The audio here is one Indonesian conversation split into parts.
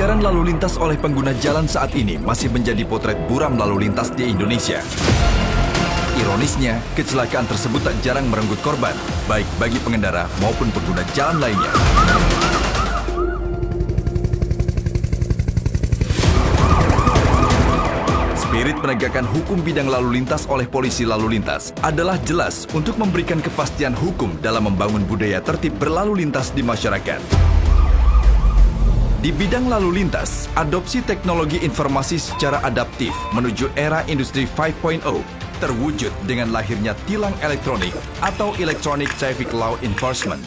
Pelanggaran lalu lintas oleh pengguna jalan saat ini masih menjadi potret buram lalu lintas di Indonesia. Ironisnya, kecelakaan tersebut tak jarang merenggut korban, baik bagi pengendara maupun pengguna jalan lainnya. Spirit penegakan hukum bidang lalu lintas oleh polisi lalu lintas adalah jelas untuk memberikan kepastian hukum dalam membangun budaya tertib berlalu lintas di masyarakat. Di bidang lalu lintas, adopsi teknologi informasi secara adaptif menuju era industri 5.0 terwujud dengan lahirnya tilang elektronik atau Electronic Traffic Law Enforcement.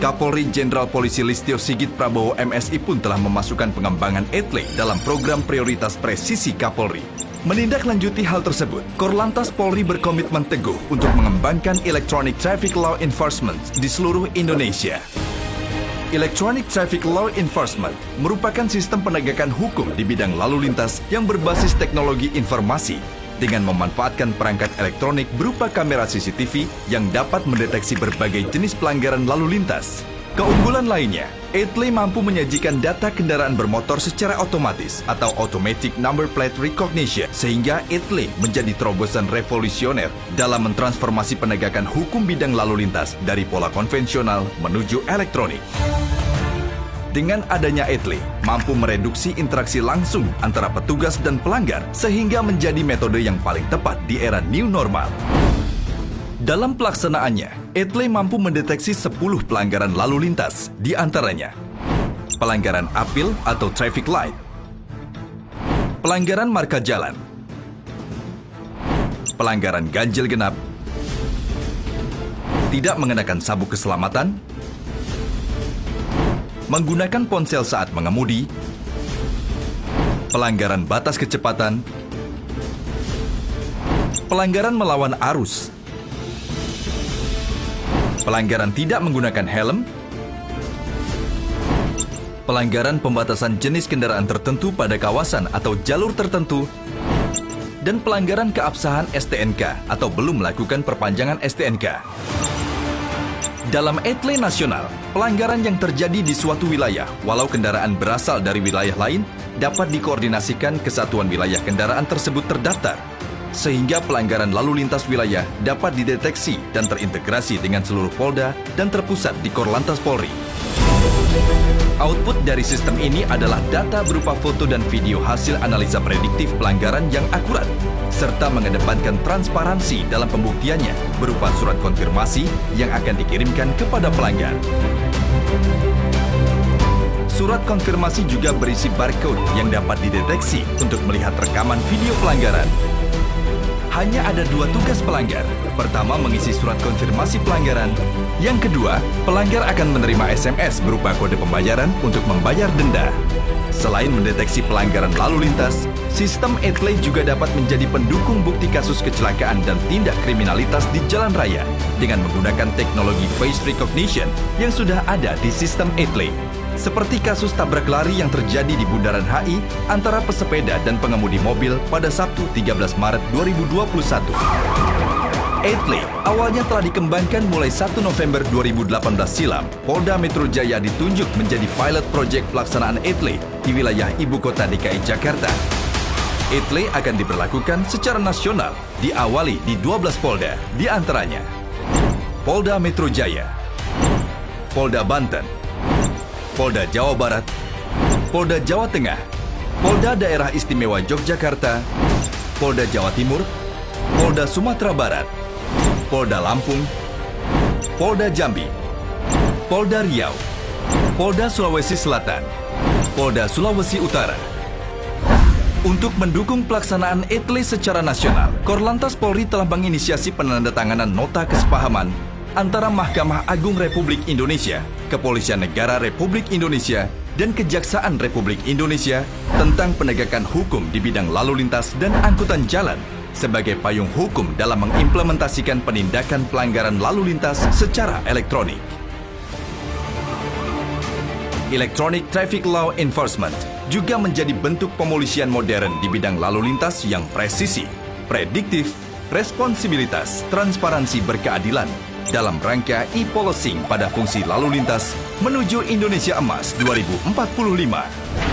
Kapolri Jenderal Polisi Listio Sigit Prabowo MSI pun telah memasukkan pengembangan ETLE dalam program prioritas presisi Kapolri. Menindaklanjuti hal tersebut, Korlantas Polri berkomitmen teguh untuk mengembangkan Electronic Traffic Law Enforcement di seluruh Indonesia. Electronic Traffic Law Enforcement merupakan sistem penegakan hukum di bidang lalu lintas yang berbasis teknologi informasi dengan memanfaatkan perangkat elektronik berupa kamera CCTV yang dapat mendeteksi berbagai jenis pelanggaran lalu lintas. Keunggulan lainnya, ETLE mampu menyajikan data kendaraan bermotor secara otomatis atau Automatic Number Plate Recognition, sehingga ETLE menjadi terobosan revolusioner dalam mentransformasi penegakan hukum bidang lalu lintas dari pola konvensional menuju elektronik. Dengan adanya ETLE, mampu mereduksi interaksi langsung antara petugas dan pelanggar sehingga menjadi metode yang paling tepat di era new normal. Dalam pelaksanaannya, ETLE mampu mendeteksi 10 pelanggaran lalu lintas, di antaranya pelanggaran apil atau traffic light, pelanggaran marka jalan, pelanggaran ganjil genap, tidak mengenakan sabuk keselamatan, menggunakan ponsel saat mengemudi, pelanggaran batas kecepatan, pelanggaran melawan arus, pelanggaran tidak menggunakan helm, pelanggaran pembatasan jenis kendaraan tertentu pada kawasan atau jalur tertentu, dan pelanggaran keabsahan STNK atau belum melakukan perpanjangan STNK. Dalam ETLE nasional, pelanggaran yang terjadi di suatu wilayah, walau kendaraan berasal dari wilayah lain, dapat dikoordinasikan ke satuan wilayah kendaraan tersebut terdaftar, sehingga pelanggaran lalu lintas wilayah dapat dideteksi dan terintegrasi dengan seluruh Polda dan terpusat di Korlantas Polri. Output dari sistem ini adalah data berupa foto dan video hasil analisa prediktif pelanggaran yang akurat, serta mengedepankan transparansi dalam pembuktiannya berupa surat konfirmasi yang akan dikirimkan kepada pelanggar. Surat konfirmasi juga berisi barcode yang dapat dideteksi untuk melihat rekaman video pelanggaran. Hanya ada 2 tugas pelanggar. Pertama, mengisi surat konfirmasi pelanggaran. Yang kedua, pelanggar akan menerima SMS berupa kode pembayaran untuk membayar denda. Selain mendeteksi pelanggaran lalu lintas, sistem ETLE juga dapat menjadi pendukung bukti kasus kecelakaan dan tindak kriminalitas di jalan raya dengan menggunakan teknologi face recognition yang sudah ada di sistem ETLE. Seperti kasus tabrak lari yang terjadi di Bundaran HI antara pesepeda dan pengemudi mobil pada Sabtu 13 Maret 2021. ETLE awalnya telah dikembangkan mulai 1 November 2018 silam. Polda Metro Jaya ditunjuk menjadi pilot project pelaksanaan ETLE di wilayah Ibu Kota DKI Jakarta. ETLE akan diberlakukan secara nasional, diawali di 12 Polda, di antaranya Polda Metro Jaya, Polda Banten, Polda Jawa Barat, Polda Jawa Tengah, Polda Daerah Istimewa Yogyakarta, Polda Jawa Timur, Polda Sumatera Barat, Polda Lampung, Polda Jambi, Polda Riau, Polda Sulawesi Selatan, Polda Sulawesi Utara. Untuk mendukung pelaksanaan ETLE secara nasional, Korlantas Polri telah menginisiasi penandatanganan nota kesepahaman antara Mahkamah Agung Republik Indonesia, Kepolisian Negara Republik Indonesia, dan Kejaksaan Republik Indonesia tentang penegakan hukum di bidang lalu lintas dan angkutan jalan sebagai payung hukum dalam mengimplementasikan penindakan pelanggaran lalu lintas secara elektronik. Electronic Traffic Law Enforcement juga menjadi bentuk pemolisian modern di bidang lalu lintas yang presisi, prediktif, responsibilitas, transparansi berkeadilan, dalam rangka e-policing pada fungsi lalu lintas menuju Indonesia Emas 2045.